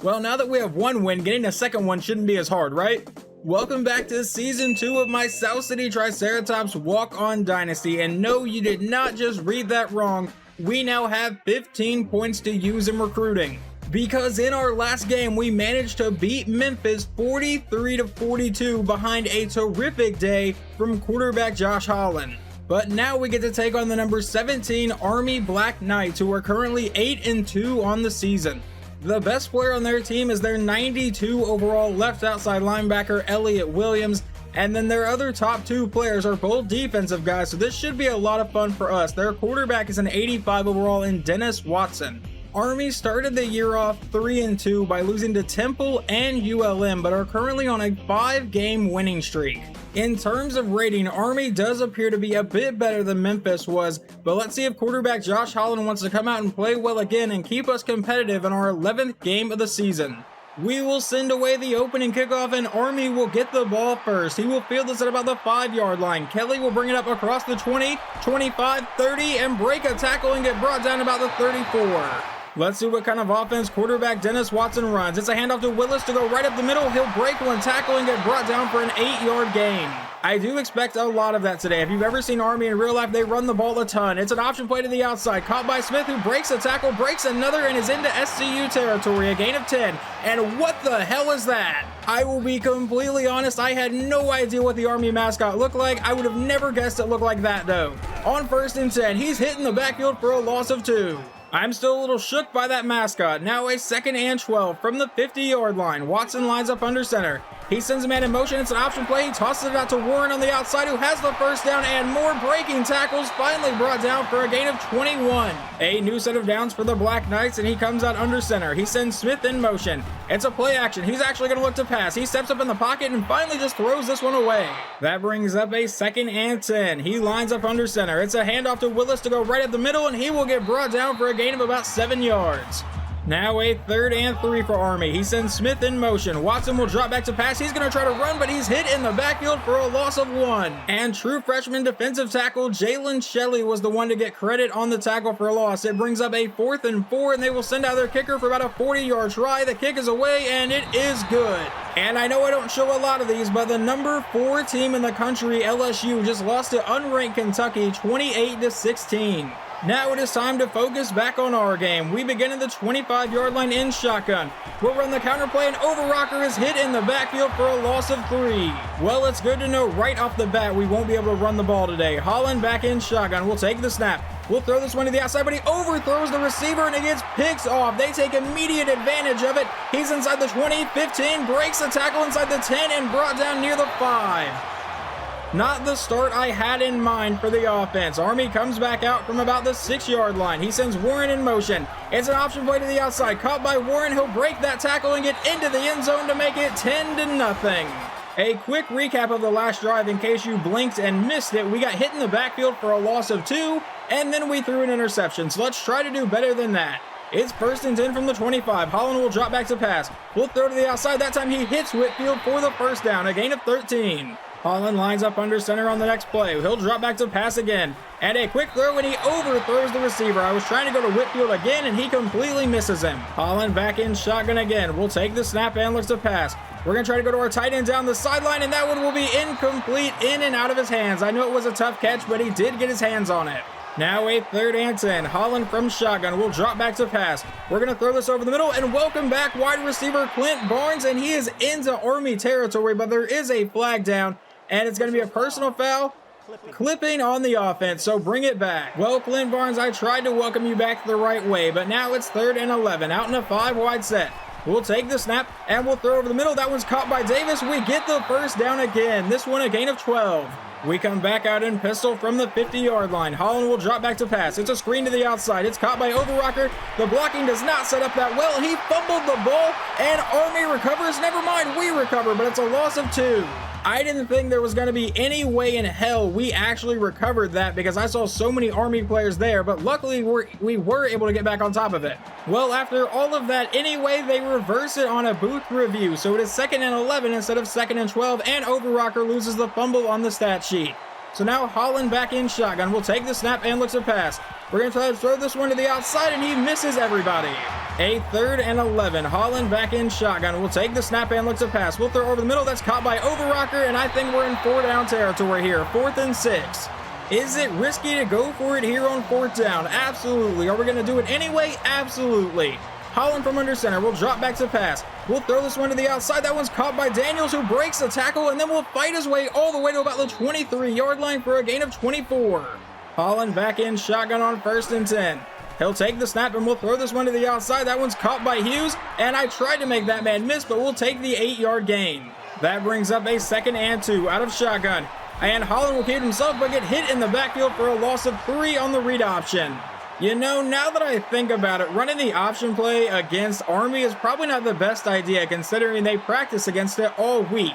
Well, now that we have one win, getting a second one shouldn't be as hard, right? Welcome back to Season 2 of my South City Triceratops Walk-On Dynasty, and no, you did not just read that wrong. We now have 15 points to use in recruiting. Because in our last game, we managed to beat Memphis 43-42 behind a terrific day from quarterback Josh Holland. But now we get to take on the number 17 Army Black Knights, who are currently 8-2 on the season. The best player on their team is their 92 overall left outside linebacker Elliott Williams, and then their other top two players are both defensive guys, so this should be a lot of fun for us. Their quarterback is an 85 overall in Dennis Watson. Army started the year off 3-2 by losing to Temple and ULM, but are currently on a 5-game winning streak. In terms of rating, Army does appear to be a bit better than Memphis was, but let's see if quarterback Josh Holland wants to come out and play well again and keep us competitive in our 11th game of the season. We will send away the opening kickoff and Army will get the ball first. He will field this at about the 5-yard line. Kelly will bring it up across the 20, 25, 30, and break a tackle and get brought down about the 34. Let's see what kind of offense quarterback Dennis Watson runs. It's a handoff to Willis to go right up the middle. He'll break one tackle and get brought down for an 8-yard gain. I do expect a lot of that today. If you've ever seen Army in real life, they run the ball a ton. It's an option play to the outside, caught by Smith, who breaks a tackle, breaks another, and is into SCU territory, a gain of 10. And what the hell is that? I will be completely honest, I had no idea what the Army mascot looked like. I would have never guessed it looked like that though. On 1st and 10, he's hitting the backfield for a loss of 2. I'm still a little shook by that mascot. Now a 2nd and 12 from the 50-yard line. Watson lines up under center. He sends a man in motion. It's an option play. He tosses it out to Warren on the outside, who has the first down, and more breaking tackles, finally brought down for a gain of 21. A new set of downs for the Black Knights, and he comes out under center. He sends Smith in motion. It's a play action. He's actually going to look to pass. He steps up in the pocket and finally just throws this one away. That brings up a 2nd and 10. He lines up under center. It's a handoff to Willis to go right up the middle, and he will get brought down for a gain of about 7 yards. Now a 3rd and 3 for Army. He sends Smith in motion. Watson will drop back to pass. He's going to try to run, but he's hit in the backfield for a loss of 1. And true freshman defensive tackle Jalen Shelley was the one to get credit on the tackle for a loss. It brings up a 4th and 4, and they will send out their kicker for about a 40-yard try. The kick is away, and it is good. And I know I don't show a lot of these, but the number 4 team in the country, LSU, just lost to unranked Kentucky 28-16. Now it is time to focus back on our game. We begin at the 25-yard line in shotgun. We'll run the counter play, and Overrocker is hit in the backfield for a loss of 3. Well, it's good to know right off the bat we won't be able to run the ball today. Holland back in shotgun. We'll take the snap. We'll throw this one to the outside, but he overthrows the receiver and it gets picked off. They take immediate advantage of it. He's inside the 20, 15, breaks a tackle inside the 10, and brought down near the 5. Not the start I had in mind for the offense. Army comes back out from about the 6-yard line. He sends Warren in motion. It's an option play to the outside. Caught by Warren. He'll break that tackle and get into the end zone to make it 10-0. A quick recap of the last drive in case you blinked and missed it. We got hit in the backfield for a loss of 2, and then we threw an interception. So let's try to do better than that. It's 1st and 10 from the 25. Holland will drop back to pass. We'll throw to the outside. That time he hits Whitfield for the first down, a gain of 13. Holland lines up under center on the next play. He'll drop back to pass again. And a quick throw, and he overthrows the receiver. I was trying to go to Whitfield again, and he completely misses him. Holland back in shotgun again. We'll take the snap and looks to pass. We're going to try to go to our tight end down the sideline, and that one will be incomplete, in and out of his hands. I know it was a tough catch, but he did get his hands on it. Now a 3rd and 10. Holland from shotgun will drop back to pass. We're going to throw this over the middle, and welcome back wide receiver Clint Barnes, and he is into Army territory, but there is a flag down. And it's going to be a personal foul, clipping on the offense, so bring it back. Well, Clint Barnes, I tried to welcome you back the right way, but now it's 3rd and 11, out in a 5-wide set. We'll take the snap, and we'll throw over the middle. That one's caught by Davis. We get the first down again, this one a gain of 12. We come back out in pistol from the 50-yard line. Holland will drop back to pass. It's a screen to the outside. It's caught by Overrocker. The blocking does not set up that well. He fumbled the ball, and Army recovers. Never mind, we recover, but it's a loss of 2. I didn't think there was going to be any way in hell we actually recovered that because I saw so many Army players there, but luckily we were able to get back on top of it. Well, after all of that, anyway, they reverse it on a booth review, so it is 2nd and 11 instead of 2nd and 12, and Overrocker loses the fumble on the stat sheet. So now Holland back in shotgun. We'll take the snap and looks to pass. We're going to try to throw this one to the outside, and he misses everybody. A 3rd and 11. Holland back in shotgun. We'll take the snap and look to pass. We'll throw over the middle. That's caught by Overrocker, and I think we're in 4th down territory here. 4th and 6. Is it risky to go for it here on 4th down? Absolutely. Are we going to do it anyway? Absolutely. Holland from under center. We'll drop back to pass. We'll throw this one to the outside. That one's caught by Daniels, who breaks the tackle, and then will fight his way all the way to about the 23-yard line for a gain of 24. Holland back in shotgun on 1st and 10. He'll take the snap, and we'll throw this one to the outside. That one's caught by Hughes, and I tried to make that man miss, but we'll take the 8-yard gain. That brings up a 2nd and 2 out of shotgun. And Holland will keep himself, but get hit in the backfield for a loss of 3 on the read option. You know, now that I think about it, running the option play against Army is probably not the best idea, considering they practice against it all week.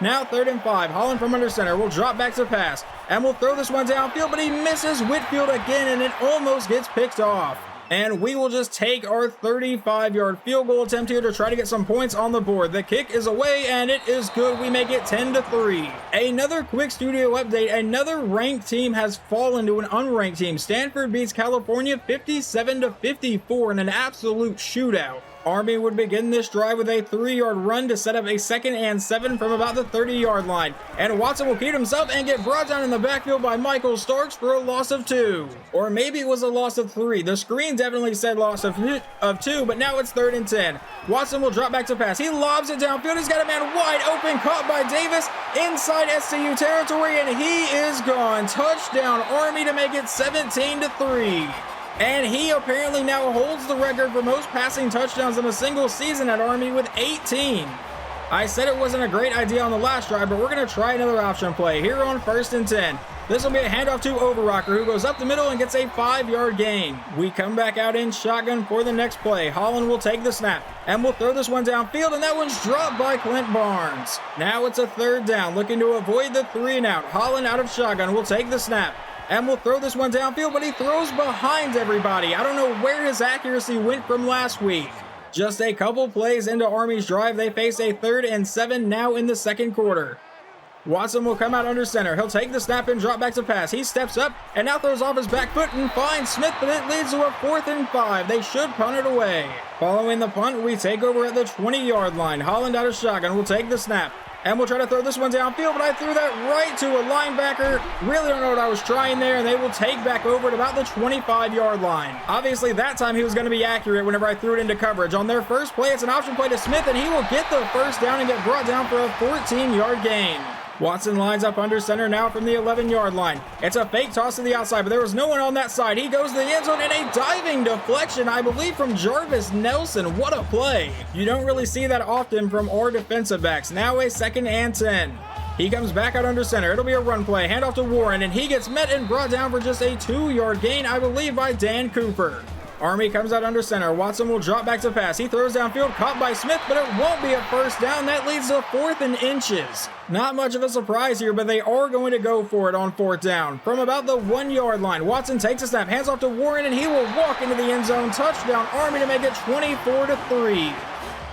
Now 3rd and 5. Holland from under center. We'll drop back to pass, and we'll throw this one downfield, but he misses Whitfield again, and it almost gets picked off. And we will just take our 35-yard field goal attempt here to try to get some points on the board. The kick is away, and it is good. We make it 10-3. Another quick studio update. Another ranked team has fallen to an unranked team. Stanford beats California 57-54 in an absolute shootout. Army would begin this drive with a 3-yard run to set up a 2nd and 7 from about the 30-yard line. And Watson will keep himself and get brought down in the backfield by Michael Starks for a loss of 2. Or maybe it was a loss of 3. The screen definitely said loss of 2, but now it's 3rd and 10. Watson will drop back to pass. He lobs it downfield. He's got a man wide open, caught by Davis inside SCU territory, and he is gone. Touchdown Army to make it 17-3. And he apparently now holds the record for most passing touchdowns in a single season at Army with 18. I said it wasn't a great idea on the last drive, but we're going to try another option play here on 1st and 10. This will be a handoff to Overrocker, who goes up the middle and gets a 5-yard gain. We come back out in shotgun for the next play. Holland will take the snap, and we'll throw this one downfield, and that one's dropped by Clint Barnes. Now it's a 3rd down, looking to avoid the 3-and-out. Holland out of shotgun will take the snap, and we'll throw this one downfield, but he throws behind everybody. I don't know where his accuracy went from last week. Just a couple plays into Army's drive, they face a 3rd and 7 now in the 2nd quarter. Watson will come out under center. He'll take the snap and drop back to pass. He steps up and now throws off his back foot and finds Smith, but it leads to a 4th and 5. They should punt it away. Following the punt, we take over at the 20-yard line. Holland out of shotgun will take the snap, and we'll try to throw this one downfield, but I threw that right to a linebacker. Really don't know what I was trying there, and they will take back over at about the 25-yard line. Obviously, that time he was going to be accurate whenever I threw it into coverage. On their first play, it's an option play to Smith, and he will get the 1st down and get brought down for a 14-yard gain. Watson lines up under center now from the 11-yard line. It's a fake toss to the outside, but there was no one on that side. He goes to the end zone, and a diving deflection, I believe, from Jarvis Nelson. What a play. You don't really see that often from our defensive backs. Now a 2nd and 10. He comes back out under center. It'll be a run play. Handoff to Warren, and he gets met and brought down for just a 2-yard gain, I believe, by Dan Cooper. Army comes out under center. Watson will drop back to pass. He throws downfield, caught by Smith, but it won't be a 1st down. That leads to 4th and inches. Not much of a surprise here, but they are going to go for it on 4th down. From about the 1-yard line, Watson takes a snap, hands off to Warren, and he will walk into the end zone. Touchdown Army to make it 24-3.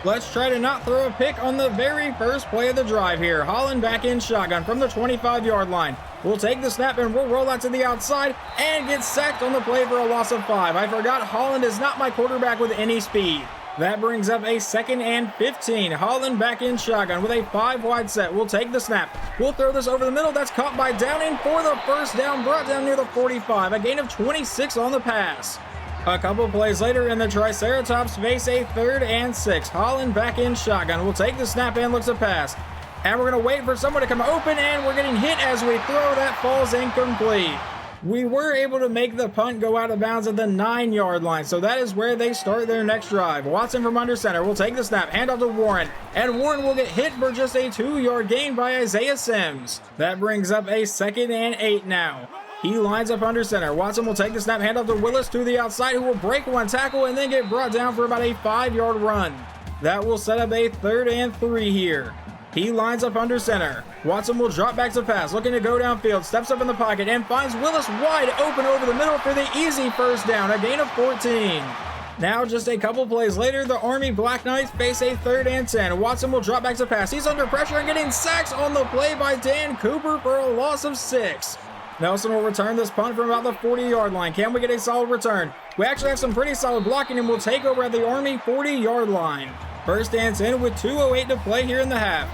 Let's try to not throw a pick on the very first play of the drive here. Holland back in shotgun from the 25-yard line. We'll take the snap and we'll roll out to the outside and get sacked on the play for a loss of 5. I forgot Holland is not my quarterback with any speed. That brings up a 2nd and 15. Holland back in shotgun with a 5-wide set. We'll take the snap. We'll throw this over the middle. That's caught by Downing for the 1st down, brought down near the 45. A gain of 26 on the pass. A couple plays later, and the Triceratops face a 3rd and 6. Holland back in shotgun. We'll take the snap and looks to pass. And we're going to wait for someone to come open, and we're getting hit as we throw. That falls incomplete. We were able to make the punt go out of bounds at the 9-yard line, so that is where they start their next drive. Watson from under center will take the snap, hand off to Warren, and Warren will get hit for just a 2-yard gain by Isaiah Sims. That brings up a 2nd and 8 now. He lines up under center. Watson will take the snap, hand off to Willis to the outside, who will break one tackle and then get brought down for about a 5-yard run. That will set up a 3rd and 3 here. He lines up under center. Watson will drop back to pass, looking to go downfield, steps up in the pocket, and finds Willis wide open over the middle for the easy 1st down, a gain of 14. Now, just a couple plays later, the Army Black Knights face a 3rd and 10. Watson will drop back to pass. He's under pressure and getting sacked on the play by Dan Cooper for a loss of 6. Nelson will return this punt from about the 40-yard line. Can we get a solid return? We actually have some pretty solid blocking, and we'll take over at the Army 40-yard line. First and 10 with 2:08 to play here in the half.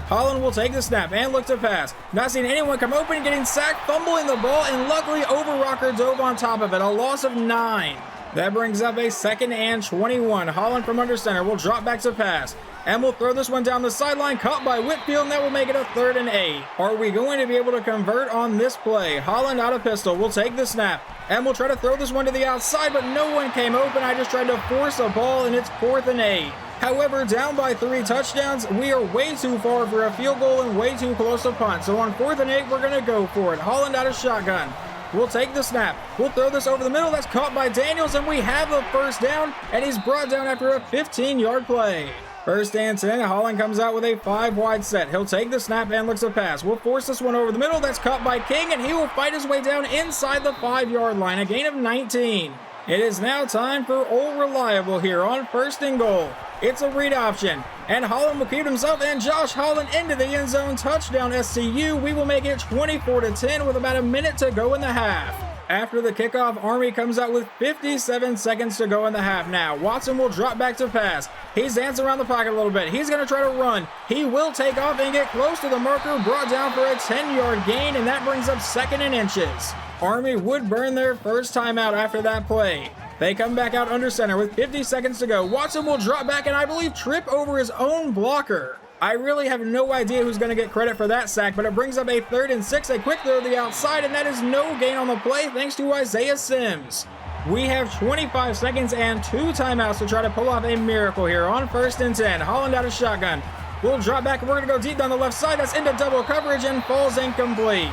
Holland will take the snap and look to pass. Not seeing anyone come open, getting sacked, fumbling the ball, and luckily Overrocker dove on top of it. A loss of 9. That brings up a 2nd and 21. Holland from under center will drop back to pass. And we'll throw this one down the sideline, caught by Whitfield, and that will make it a 3rd and 8. Are we going to be able to convert on this play? Holland out of pistol will take the snap. And we'll try to throw this one to the outside, but no one came open. I just tried to force a ball, and it's 4th and 8. However, down by 3 touchdowns, we are way too far for a field goal and way too close to punt. So on 4th and 8, we're going to go for it. Holland out of shotgun. We'll take the snap. We'll throw this over the middle. That's caught by Daniels, and we have the first down, and he's brought down after a 15-yard play. First and 10, Holland comes out with a 5-wide set. He'll take the snap and looks to pass. We'll force this one over the middle. That's caught by King, and he will fight his way down inside the 5-yard line. A gain of 19. It is now time for Old Reliable here on 1st and goal. It's a read option, and Holland will keep himself and Josh Holland into the end zone. Touchdown SCU. We will make it 24-10 with about a minute to go in the half. After the kickoff, Army comes out with 57 seconds to go in the half now. Watson will drop back to pass. He's dancing around the pocket a little bit. He's going to try to run. He will take off and get close to the marker, brought down for a 10-yard gain, and that brings up 2nd and inches. Army would burn their first timeout after that play. They come back out under center with 50 seconds to go. Watson will drop back and I believe trip over his own blocker. I really have no idea who's going to get credit for that sack, but it brings up a 3rd and 6, a quick throw to the outside, and that is no gain on the play thanks to Isaiah Sims. We have 25 seconds and 2 timeouts to try to pull off a miracle here on 1st and 10. Holland out of shotgun. We'll drop back and we're going to go deep down the left side. That's into double coverage and falls incomplete.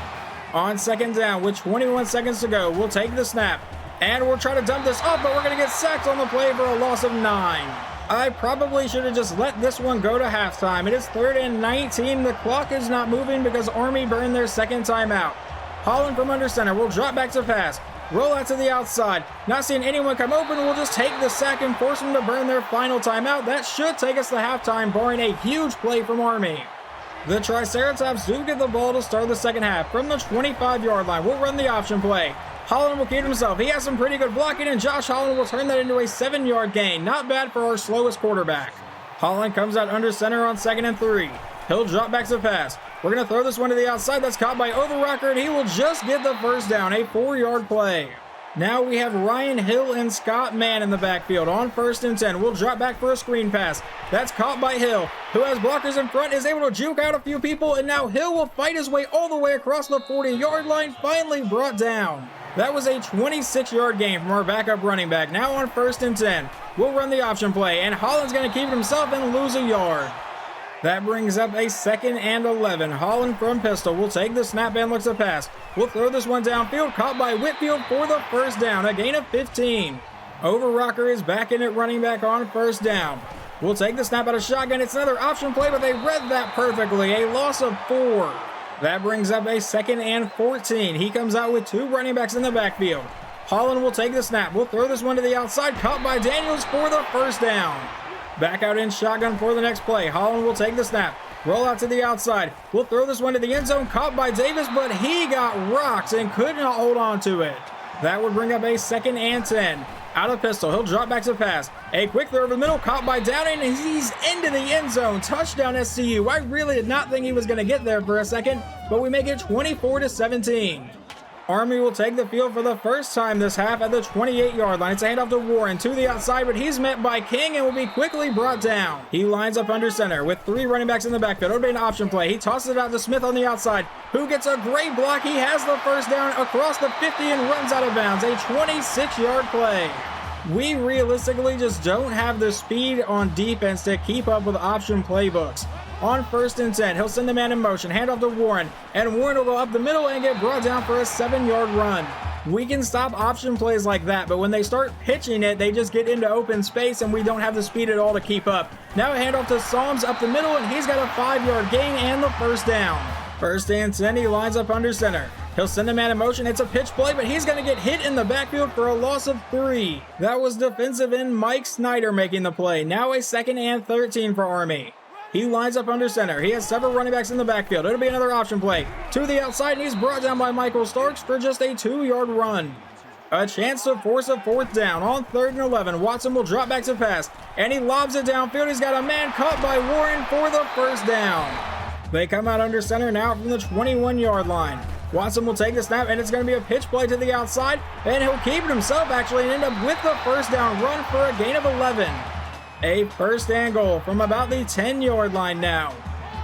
On 2nd down with 21 seconds to go, we'll take the snap. And we'll try to dump this off, but we're going to get sacked on the play for a loss of 9. I probably should have just let this one go to halftime. It is 3rd and 19. The clock is not moving because Army burned their 2nd timeout. Holland from under center will drop back to pass. Roll out to the outside. Not seeing anyone come open, we'll just take the sack and force them to burn their final timeout. That should take us to halftime, barring a huge play from Army. The Triceratops do get the ball to start the 2nd half. From the 25-yard line, we'll run the option play. Holland will keep himself. He has some pretty good blocking, and Josh Holland will turn that into a 7-yard gain. Not bad for our slowest quarterback. Holland comes out under center on 2nd and 3. He'll drop back to pass. We're going to throw this one to the outside. That's caught by Overrocker, and he will just get the first down. A 4-yard play. Now we have Ryan Hill and Scott Mann in the backfield on 1st and 10. We'll drop back for a screen pass. That's caught by Hill, who has blockers in front, is able to juke out a few people, and now Hill will fight his way all the way across the 40-yard line, finally brought down. That was a 26-yard gain from our backup running back. Now on 1st and 10, we'll run the option play, and Holland's going to keep it himself and lose a yard. That brings up a 2nd and 11. Holland from pistol will take the snap and looks to pass. We'll throw this one downfield, caught by Whitfield for the first down, a gain of 15. Overrocker is back in at running back on 1st down. We'll take the snap out of shotgun. It's another option play, but they read that perfectly. A loss of 4. That brings up a 2nd and 14. He comes out with 2 running backs in the backfield. Holland will take the snap. We'll throw this one to the outside, caught by Daniels for the first down. Back out in shotgun for the next play. Holland will take the snap. Roll out to the outside. We'll throw this one to the end zone, caught by Davis, but he got rocked and could not hold on to it. That would bring up a 2nd and 10. Out of pistol, he'll drop back to pass. A quick throw over the middle, caught by Downing, and he's into the end zone. Touchdown SCU. I really did not think he was going to get there for a second, but we make it 24-17. Army will take the field for the first time this half at the 28-yard line. It's a handoff to Warren to the outside, but he's met by King and will be quickly brought down. He lines up under center with 3 running backs in the backfield. It'll be an option play. He tosses it out to Smith on the outside, who gets a great block. He has the first down across the 50 and runs out of bounds. A 26-yard play. We realistically just don't have the speed on defense to keep up with option playbooks. On 1st and 10, he'll send the man in motion, hand off to Warren, and Warren will go up the middle and get brought down for a 7-yard run. We can stop option plays like that, but when they start pitching it, they just get into open space and we don't have the speed at all to keep up. Now a handoff to Psalms up the middle, and he's got a 5-yard gain and the first down. 1st and 10, he lines up under center. He'll send a man in motion. It's a pitch play, but he's going to get hit in the backfield for a loss of 3. That was defensive end Mike Snyder making the play. Now a 2nd and 13 for Army. He lines up under center. He has several running backs in the backfield. It'll be another option play. To the outside, and he's brought down by Michael Starks for just a 2-yard run. A chance to force a 4th down on 3rd and 11. Watson will drop back to pass, and he lobs it downfield. He's got a man caught by Warren for the 1st down. They come out under center now from the 21-yard line. Watson will take the snap, and it's going to be a pitch play to the outside, and he'll keep it himself actually and end up with the 1st down run for a gain of 11. A 1st and goal from about the 10-yard line now.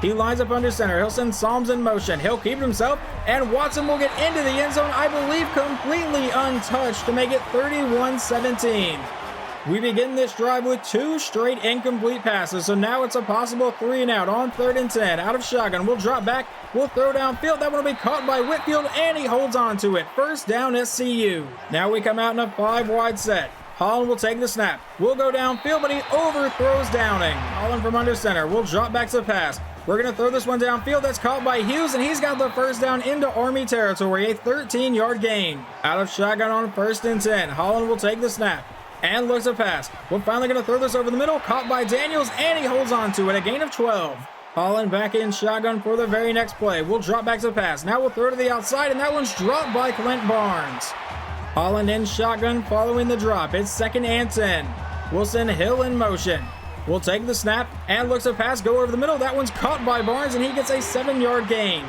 He lines up under center. He'll send Psalms in motion. He'll keep it himself, and Watson will get into the end zone, I believe completely untouched, to make it 31-17. We begin this drive with 2 straight incomplete passes, so now it's a possible 3 and out on 3rd and 10. Out of shotgun, we'll drop back, we'll throw downfield. That one will be caught by Whitfield, and he holds on to it. 1st down SCU. Now we come out in a 5-wide set. Holland will take the snap. We'll go downfield, but he overthrows Downing. Holland from under center. We'll drop back to pass. We're going to throw this one downfield. That's caught by Hughes, and he's got the 1st down into Army territory. A 13-yard gain. Out of shotgun on 1st and 10. Holland will take the snap and looks to pass. We're finally going to throw this over the middle. Caught by Daniels, and he holds on to it. A gain of 12. Holland back in shotgun for the very next play. We'll drop back to pass. Now we'll throw to the outside, and that one's dropped by Clint Barnes. Holland in shotgun following the drop. It's 2nd and 10. We'll send Hill in motion. We'll take the snap and looks to pass. Go over the middle. That one's caught by Barnes, and he gets a 7-yard gain.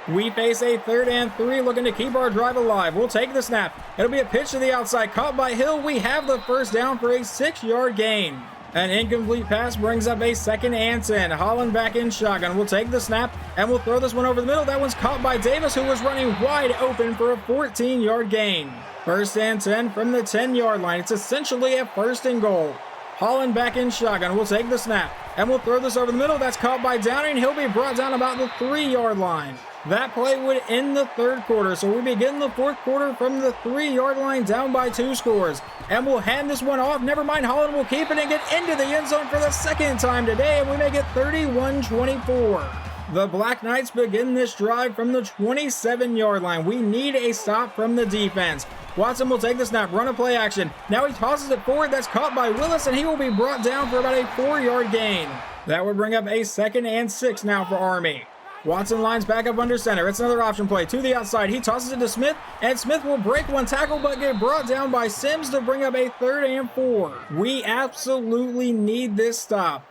We face a 3rd and 3 looking to keep our drive alive. We'll take the snap. It'll be a pitch to the outside. Caught by Hill. We have the 1st down for a 6-yard gain. An incomplete pass brings up a 2nd and 10. Holland back in shotgun. We'll take the snap, and we'll throw this one over the middle. That one's caught by Davis, who was running wide open for a 14-yard gain. 1st and 10 from the 10-yard line. It's essentially a 1st and goal. Holland back in shotgun. We'll take the snap, and we'll throw this over the middle. That's caught by Downing. He'll be brought down about the 3-yard line. That play would end the 3rd quarter, so we begin the 4th quarter from the 3-yard line down by 2 scores. And we'll hand this one off. Never mind, Holland will keep it and get into the end zone for the 2nd time today, and we make it 31-24. The Black Knights begin this drive from the 27-yard line. We need a stop from the defense. Watson will take the snap, run a play action. Now he tosses it forward. That's caught by Willis, and he will be brought down for about a 4-yard gain. That would bring up a 2nd and 6 now for Army. Watson lines back up under center. It's another option play to the outside. He tosses it to Smith, and Smith will break one tackle but get brought down by Sims to bring up a 3rd and 4. We absolutely need this stop.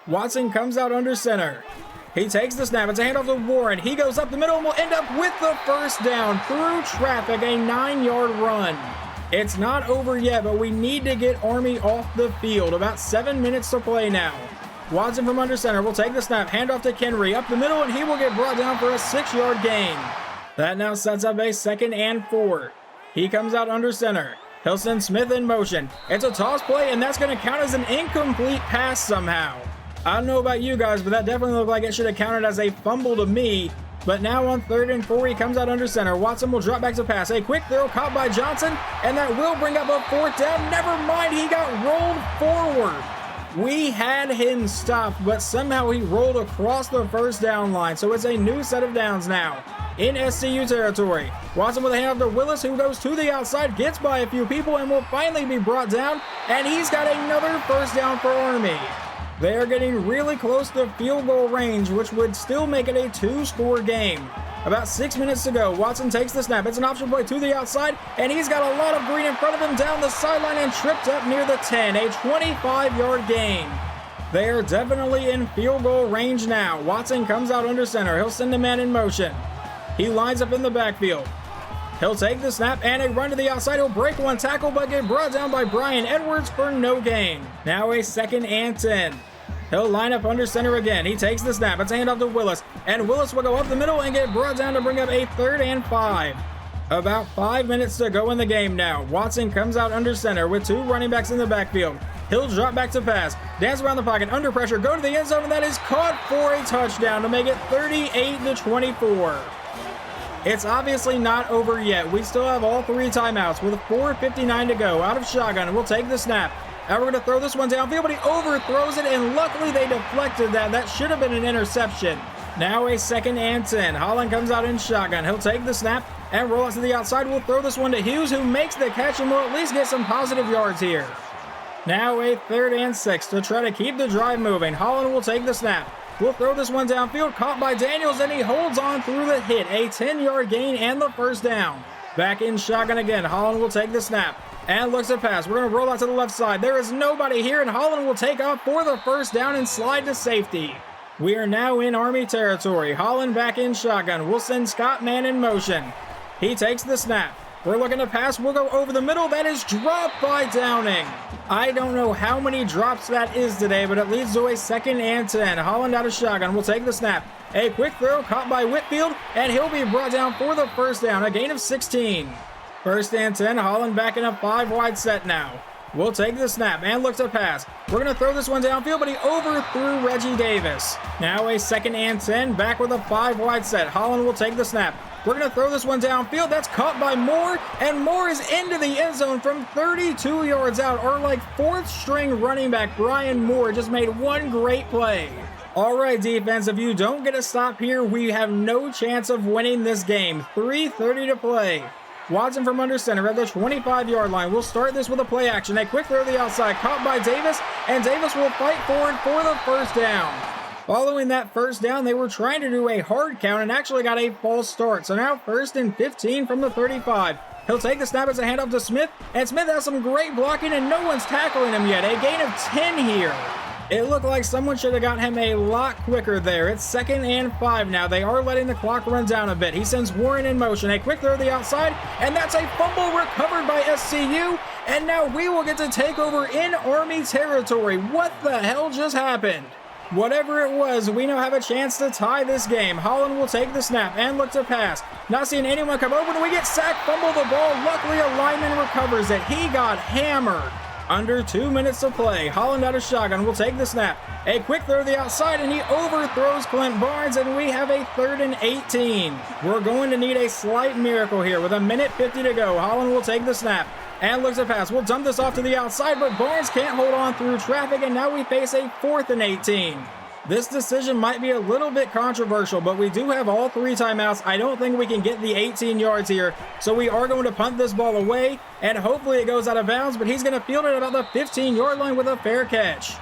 Watson comes out under center. He takes the snap. It's a handoff to Warren. He goes up the middle and will end up with the 1st down through traffic, a 9-yard run. It's not over yet, but we need to get Army off the field. About 7 minutes to play now. Watson from under center will take the snap, handoff to Kenry up the middle, and he will get brought down for a 6-yard gain. That now sets up a 2nd and 4. He comes out under center. He'll send Smith in motion. It's a toss play, and that's going to count as an incomplete pass somehow. I don't know about you guys, but that definitely looked like it should have counted as a fumble to me. But now on 3rd and 4, he comes out under center. Watson will drop back to pass. A quick throw caught by Johnson, and that will bring up a 4th down. Never mind, he got rolled forward. We had him stopped, but somehow he rolled across the 1st down line. So it's a new set of downs now in SCU territory. Watson with a handoff to Willis, who goes to the outside, gets by a few people, and will finally be brought down. And he's got another 1st down for Army. They are getting really close to field goal range, which would still make it a 2-score game. About 6 minutes to go. Watson takes the snap. It's an option play to the outside, and he's got a lot of green in front of him down the sideline and tripped up near the 10. A 25-yard gain. They are definitely in field goal range now. Watson comes out under center. He'll send a man in motion. He lines up in the backfield. He'll take the snap and a run to the outside. He'll break one tackle but get brought down by Brian Edwards for no gain. Now a 2nd and 10. He'll line up under center again. He takes the snap. It's a handoff to Willis. And Willis will go up the middle and get brought down to bring up a 3rd and 5. About 5 minutes to go in the game now. Watson comes out under center with 2 running backs in the backfield. He'll drop back to pass. Dance around the pocket. Under pressure. Go to the end zone. And that is caught for a touchdown to make it 38-24. It's obviously not over yet. We still have all 3 timeouts with 4:59 to go. Out of shotgun, and we'll take the snap. Now we're going to throw this one downfield, but he overthrows it, and luckily they deflected that. That should have been an interception. Now a 2nd and 10. Holland comes out in shotgun. He'll take the snap and roll out to the outside. We'll throw this one to Hughes, who makes the catch and will at least get some positive yards here. Now a 3rd and 6 to try to keep the drive moving. Holland will take the snap. We'll throw this one downfield, caught by Daniels, and he holds on through the hit. A 10-yard gain and the first down. Back in shotgun again. Holland will take the snap and looks to pass. We're going to roll out to the left side. There is nobody here, and Holland will take off for the first down and slide to safety. We are now in Army territory. Holland back in shotgun. We'll send Scott Man in motion. He takes the snap. We're looking to pass. We'll go over the middle. That is dropped by Downing. I don't know how many drops that is today, but it leads to a 2nd and 10. Holland out of shotgun. We'll take the snap. A quick throw caught by Whitfield, and he'll be brought down for the first down. A gain of 16. 1st and 10. Holland back in a 5-wide set now. We'll take the snap and look to pass. We're going to throw this one downfield, but he overthrew Reggie Davis. Now a 2nd and 10, back with a 5-wide set. Holland will take the snap. We're going to throw this one downfield. That's caught by Moore, and Moore is into the end zone from 32 yards out. Our 4th string running back, Brian Moore, just made one great play. All right, defense, if you don't get a stop here, we have no chance of winning this game. 3:30 to play. Watson from under center at the 25-yard line. We'll start this with a play action. A quick throw to the outside, caught by Davis, and Davis will fight forward for the first down. Following that first down, they were trying to do a hard count and actually got a false start. So now 1st and 15 from the 35. He'll take the snap as a handoff to Smith, and Smith has some great blocking, and no one's tackling him yet. A gain of 10 here. It looked like someone should have got him a lot quicker there. It's 2nd and 5 now. They are letting the clock run down a bit. He sends Warren in motion. A quick throw to the outside, and that's a fumble recovered by SCU. And now we will get to take over in Army territory. What the hell just happened? Whatever it was, we now have a chance to tie this game. Holland will take the snap and look to pass. Not seeing anyone come open. We get sacked, fumble the ball. Luckily, a lineman recovers it. He got hammered. Under 2 minutes to play. Holland out of shotgun will take the snap. A quick throw to the outside, and he overthrows Clint Barnes, and we have a 3rd and 18. We're going to need a slight miracle here with 1:50 to go. Holland will take the snap and looks to pass. We'll dump this off to the outside, but Barnes can't hold on through traffic, and now we face a 4th and 18. This decision might be a little bit controversial, but we do have all 3 timeouts. I don't think we can get the 18 yards here, so we are going to punt this ball away, and hopefully it goes out of bounds, but he's going to field it about the 15-yard line with a fair catch.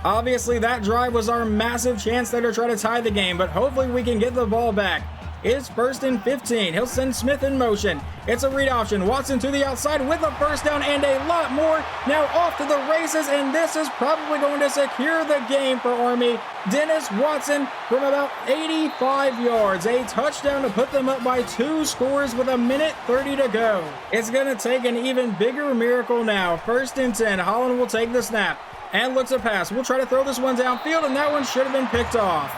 Obviously, that drive was our massive chance there to try to tie the game, but hopefully we can get the ball back. It's 1st and 15. He'll send Smith in motion. It's a read option. Watson to the outside with a first down and a lot more. Now off to the races, and this is probably going to secure the game for Army. Dennis Watson from about 85 yards. A touchdown to put them up by 2 scores with 1:30 to go. It's going to take an even bigger miracle now. 1st and 10. Holland will take the snap and looks to pass. We'll try to throw this one downfield, and that one should have been picked off.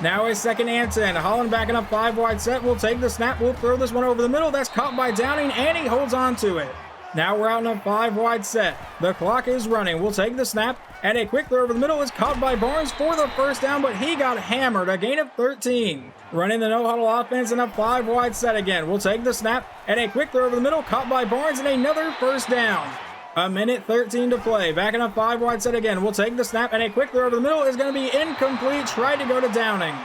Now a 2nd and 10. Holland backing up 5-wide set. We'll take the snap. We'll throw this one over the middle. That's caught by Downing, and he holds on to it. Now we're out in a 5-wide set. The clock is running. We'll take the snap, and a quick throw over the middle is caught by Barnes for the first down, but he got hammered. A gain of 13. Running the no-huddle offense in a 5-wide set again. We'll take the snap, and a quick throw over the middle, caught by Barnes, and another first down. 1:13 to play. Back in a 5-wide set again. We'll take the snap, and a quick throw over the middle is going to be incomplete. Tried to go to Downing.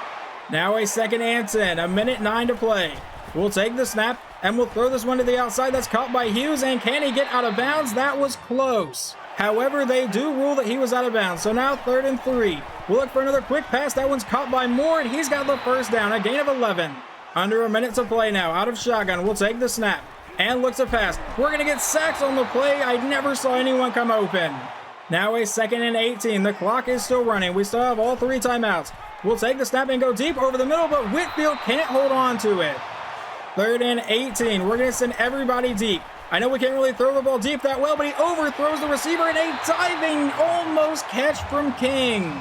Now a 2nd and 10. 1:09 to play. We'll take the snap, and we'll throw this one to the outside. That's caught by Hughes, and can he get out of bounds? That was close. However, they do rule that he was out of bounds. So now 3rd and 3. We'll look for another quick pass. That one's caught by Moore, and he's got the first down. A gain of 11. Under a minute to play now. Out of shotgun. We'll take the snap and look to pass. We're going to get sacks on the play. I never saw anyone come open. Now a 2nd and 18. The clock is still running. We still have all 3 timeouts. We'll take the snap and go deep over the middle, but Whitfield can't hold on to it. 3rd and 18. We're going to send everybody deep. I know we can't really throw the ball deep that well, but he overthrows the receiver, and a diving almost catch from King.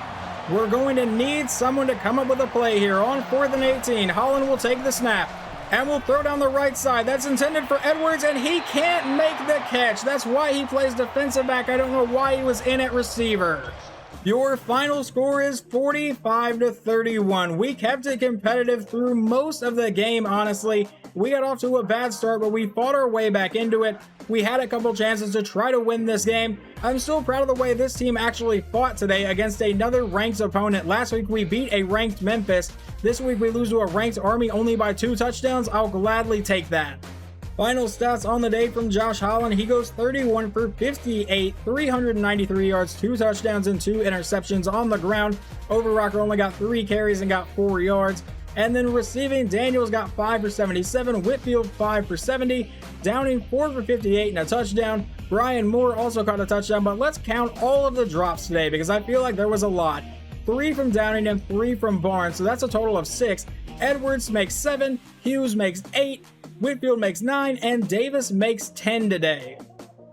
We're going to need someone to come up with a play here on 4th and 18. Holland will take the snap, and we'll throw down the right side. That's intended for Edwards, and he can't make the catch. That's why he plays defensive back. I don't know why he was in at receiver. Your final score is 45-31. We kept it competitive through most of the game, honestly. We got off to a bad start, but we fought our way back into it. We had a couple chances to try to win this game. I'm still proud of the way this team actually fought today against another ranked opponent. Last week we beat a ranked Memphis. This week we lose to a ranked Army only by 2 touchdowns. I'll gladly take that. Final stats on the day from Josh Holland. He goes 31 for 58, 393 yards, 2 touchdowns, and 2 interceptions on the ground. Overrocker only got 3 carries and got 4 yards. And then receiving, Daniels got 5 for 77, Whitfield 5 for 70, Downing 4 for 58 and a touchdown. Brian Moore also caught a touchdown, but let's count all of the drops today because I feel like there was a lot. 3 from Downing and 3 from Barnes, so that's a total of 6. Edwards makes 7, Hughes makes 8, Whitfield makes 9, and Davis makes 10 today.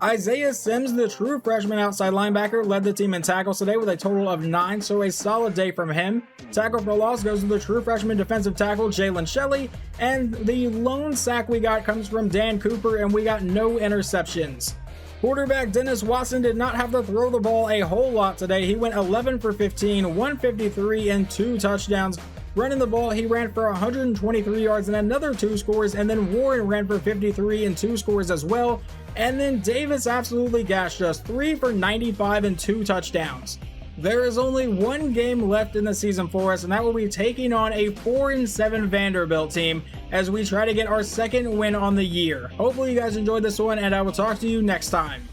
Isaiah Sims, the true freshman outside linebacker, led the team in tackles today with a total of 9, so a solid day from him. Tackle for loss goes to the true freshman defensive tackle, Jalen Shelley, and the lone sack we got comes from Dan Cooper, and we got no interceptions. Quarterback Dennis Watson did not have to throw the ball a whole lot today. He went 11 for 15, 153, and 2 touchdowns. Running the ball, he ran for 123 yards and another 2 scores, and then Warren ran for 53 and 2 scores as well. And then Davis absolutely gashed us, 3 for 95 and 2 touchdowns. There is only one game left in the season for us, and that will be taking on a 4-7 Vanderbilt team as we try to get our second win on the year. Hopefully you guys enjoyed this one, and I will talk to you next time.